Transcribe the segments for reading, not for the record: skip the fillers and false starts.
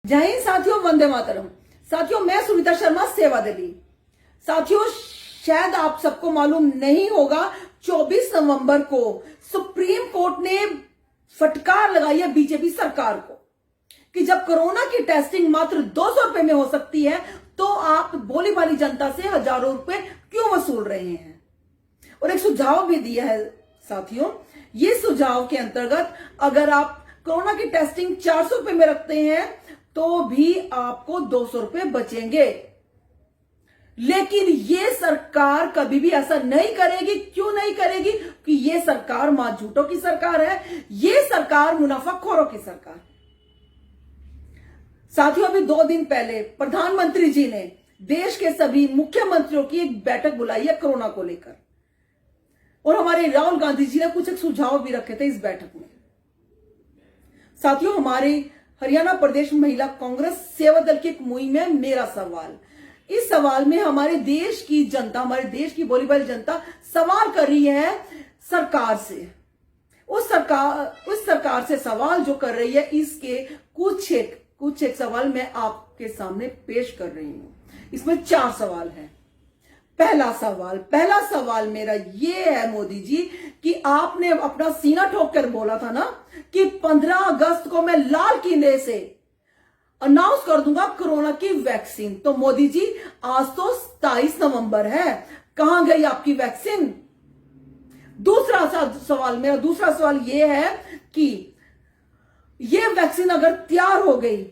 जय हिंद साथियों, वंदे मातरम। साथियों, मैं सुनीता शर्मा, सेवा दिल्ली। साथियों, शायद आप सबको मालूम नहीं होगा, 24 नवंबर को सुप्रीम कोर्ट ने फटकार लगाई है बीजेपी सरकार को कि जब कोरोना की टेस्टिंग मात्र 200 रुपए में हो सकती है तो आप भोली भाली जनता से हजारों रुपए क्यों वसूल रहे हैं। और एक सुझाव भी दिया है साथियों। ये सुझाव के अंतर्गत अगर आप कोरोना की टेस्टिंग 400 रुपए में रखते हैं तो भी आपको 200 रुपए बचेंगे। लेकिन ये सरकार कभी भी ऐसा नहीं करेगी। क्यों नहीं करेगी? कि ये सरकार मां झूठों की सरकार है। ये सरकार मुनाफाखोरों की सरकार। साथियों, अभी 2 दिन पहले प्रधानमंत्री जी ने देश के सभी मुख्यमंत्रियों की एक बैठक बुलाई है कोरोना को लेकर, और हमारे राहुल गांधी जी ने कुछ एक सुझाव भी रखे थे इस बैठक में। साथियों, हमारे हरियाणा प्रदेश महिला कांग्रेस सेवा दल की एक मुहिम है मेरा सवाल। इस सवाल में हमारे देश की जनता, हमारे देश की भोली भाली जनता सवाल कर रही है सरकार से। उस सरकार से सवाल जो कर रही है, इसके कुछ एक सवाल मैं आपके सामने पेश कर रही हूं। इसमें 4 सवाल हैं। पहला सवाल मेरा ये है मोदी जी कि आपने अपना सीना ठोक कर बोला था ना कि 15 अगस्त को मैं लाल किले से अनाउंस कर दूंगा कोरोना की वैक्सीन। तो मोदी जी, आज तो 27 नवंबर है, कहां गई आपकी वैक्सीन? दूसरा सवाल यह है कि यह वैक्सीन अगर तैयार हो गई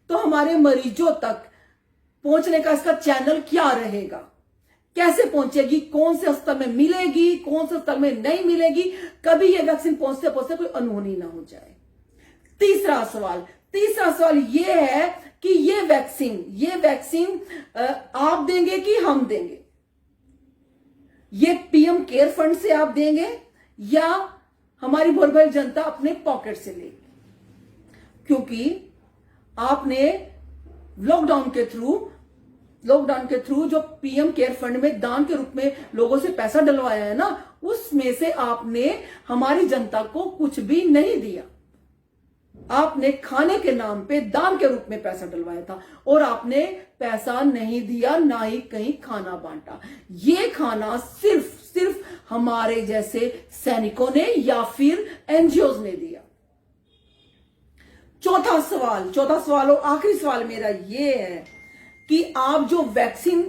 तो हमारे मरीजों तक पहुंचने का इसका चैनल क्या रहेगा? कैसे पहुंचेगी? कौन से अस्पताल में मिलेगी, कौन से अस्पताल में नहीं मिलेगी? कभी ये वैक्सीन पहुंचते पहुंचते कोई अनहोनी ना हो जाए। तीसरा सवाल ये है कि ये वैक्सीन आप देंगे कि हम देंगे? ये पीएम केयर फंड से आप देंगे या हमारी भोली भाली जनता अपने पॉकेट से लेगी? क्योंकि आपने लॉकडाउन के थ्रू जो पीएम केयर फंड में दान के रूप में लोगों से पैसा डलवाया है ना, उसमें से आपने हमारी जनता को कुछ भी नहीं दिया। आपने खाने के नाम पे दान के रूप में पैसा डलवाया था और आपने पैसा नहीं दिया, ना ही कहीं खाना बांटा। ये खाना सिर्फ हमारे जैसे सैनिकों ने या फिर एनजीओ ने दिया। चौथा सवाल और आखिरी सवाल मेरा ये है कि आप जो वैक्सीन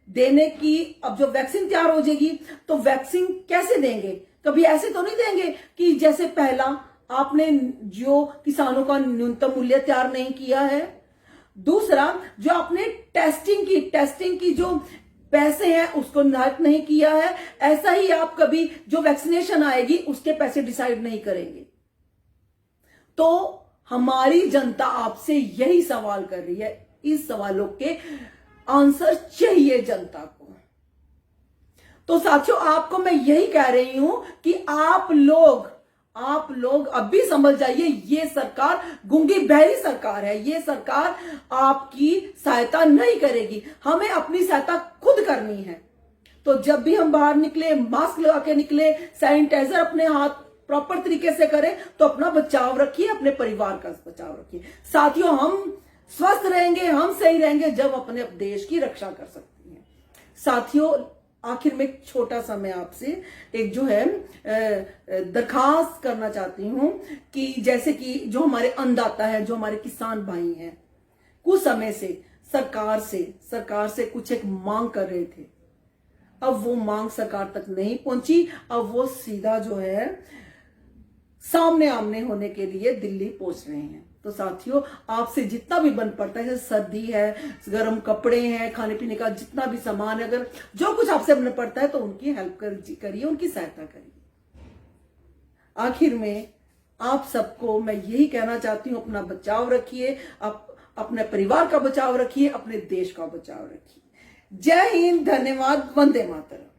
देने की, अब जो वैक्सीन तैयार हो जाएगी तो वैक्सीन कैसे देंगे? कभी ऐसे तो नहीं देंगे कि जैसे पहला आपने जो किसानों का न्यूनतम मूल्य तैयार नहीं किया है। दूसरा, जो आपने टेस्टिंग की जो पैसे हैं उसको निर्धारित नहीं किया है। ऐसा ही आप कभी जो वैक्सीनेशन आएगी उसके पैसे डिसाइड नहीं करेंगे। तो हमारी जनता आपसे यही सवाल कर रही है। इस सवालों के आंसर चाहिए जनता को। तो साथियों, आपको मैं यही कह रही हूं कि आप लोग अभी समझ जाइए, ये सरकार गूंगी बहरी सरकार है। ये सरकार आपकी सहायता नहीं करेगी। हमें अपनी सहायता खुद करनी है। तो जब भी हम बाहर निकले, मास्क लगा के निकले, सैनिटाइजर अपने हाथ प्रॉपर तरीके से करें, तो अपना बचाव रखिए, अपने परिवार का बचाव रखिए। साथियों, हम स्वस्थ रहेंगे, हम सही रहेंगे जब अपने देश की रक्षा कर सकते हैं। साथियों, आखिर में एक छोटा सा मैं आपसे एक जो है दरखास्त करना चाहती हूं कि जैसे कि जो हमारे अन्नदाता है, जो हमारे किसान भाई हैं, कुछ समय से सरकार से कुछ एक मांग कर रहे थे। अब वो मांग सरकार तक नहीं पहुंची। अब वो सीधा जो है सामने आमने होने के लिए दिल्ली पहुंच रहे हैं। तो साथियों, आपसे जितना भी बन पड़ता है, सर्दी है, गर्म कपड़े हैं, खाने पीने का जितना भी सामान है, अगर जो कुछ आपसे बन पड़ता है तो उनकी हेल्प करिए, उनकी सहायता करिए। आखिर में आप सबको मैं यही कहना चाहती हूं, अपना बचाव रखिए, अपने परिवार का बचाव रखिए, अपने देश का बचाव रखिए। जय हिंद, धन्यवाद, वंदे मातरम।